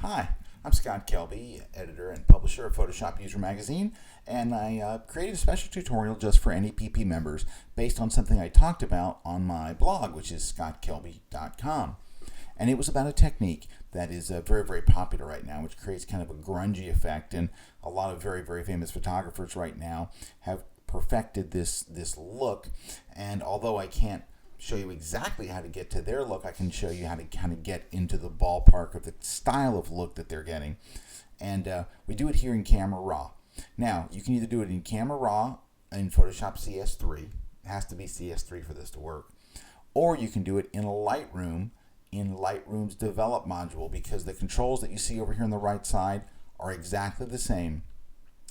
Hi, I'm Scott Kelby, editor and publisher of Photoshop User Magazine, and I created a special tutorial just for NEPP members based on something I talked about on my blog, which is scottkelby.com. And it was about a technique that is very, very popular right now, which creates kind of a grungy effect, and a lot of very, very famous photographers right now have perfected this look. And although I can't show you exactly how to get to their look, I can show you how to kind of get into the ballpark of the style of look that they're getting. And we do it here in Camera Raw. Now, you can either do it in Camera Raw in Photoshop CS3. It has to be CS3 for this to work. Or you can do it in Lightroom in Lightroom's Develop module, because the controls that you see over here on the right side are exactly the same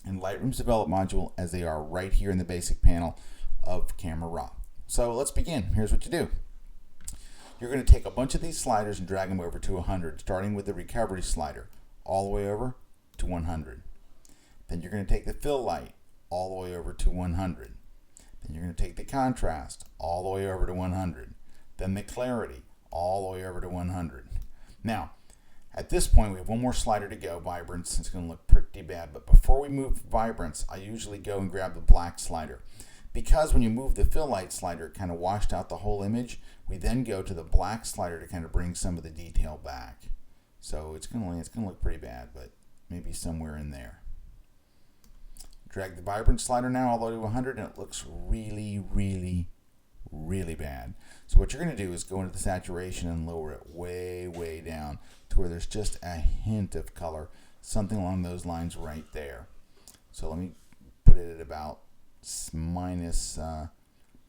in Lightroom's Develop module as they are right here in the basic panel of Camera Raw. So let's begin. Here's what you do. You're going to take a bunch of these sliders and drag them over to 100, starting with the recovery slider all the way over to 100. Then you're going to take the fill light all the way over to 100. Then you're going to take the contrast all the way over to 100. Then the clarity all the way over to 100. Now, at this point, we have one more slider to go, Vibrance. It's going to look pretty bad. But before we move Vibrance, I usually go and grab the black slider. Because when you move the fill light slider, it kind of washed out the whole image, we then go to the black slider to kind of bring some of the detail back. So it's going to look pretty bad, but maybe somewhere in there. Drag the vibrance slider now all the way to 100, and it looks really, really, really bad. So what you're going to do is go into the saturation and lower it way, way down to where there's just a hint of color, something along those lines right there. So let me put it at about minus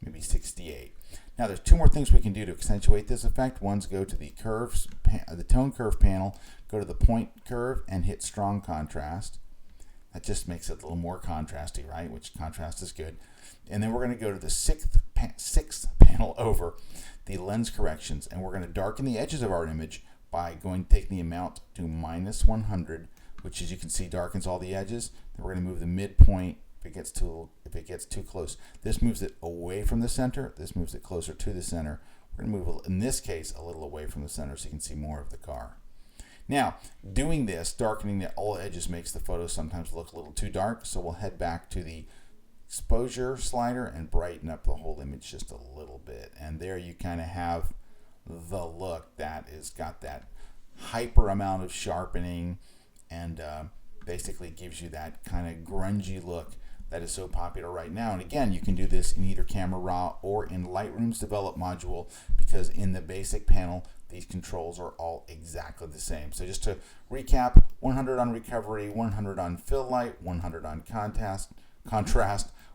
maybe 68. Now there's two more things we can do to accentuate this effect. One's go to the curves, the tone curve panel, go to the point curve and hit strong contrast. That just makes it a little more contrasty, right? Which contrast is good. And then we're going to go to the sixth panel over, the lens corrections, and we're going to darken the edges of our image by taking the amount to minus 100, which, as you can see, darkens all the edges. Then we're going to move the midpoint. If it gets too close, this moves it away from the center. This moves it closer to the center. We're going to move, in this case, a little away from the center so you can see more of the car. Now, doing this, darkening all the edges makes the photo sometimes look a little too dark, so we'll head back to the exposure slider and brighten up the whole image just a little bit. And there you kind of have the look that has got that hyper amount of sharpening and basically gives you that kind of grungy look that is so popular right now. And again, you can do this in either Camera Raw or in Lightroom's Develop module, because in the basic panel, these controls are all exactly the same. So just to recap, 100 on recovery, 100 on fill light, 100 on contrast,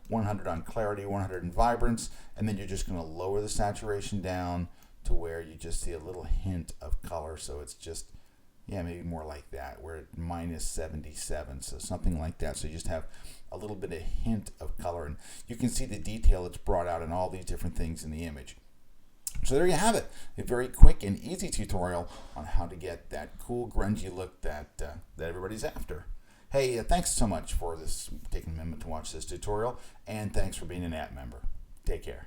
100 on clarity, 100 in vibrance, and then you're just going to lower the saturation down to where you just see a little hint of color. So it's just, yeah, maybe more like that. We're at minus 77, so something like that. So you just have a little bit of hint of color, and you can see the detail that's brought out in all these different things in the image. So there you have it, a very quick and easy tutorial on how to get that cool grungy look that everybody's after. Hey, thanks so much for taking a minute to watch this tutorial, and thanks for being an app member. Take care.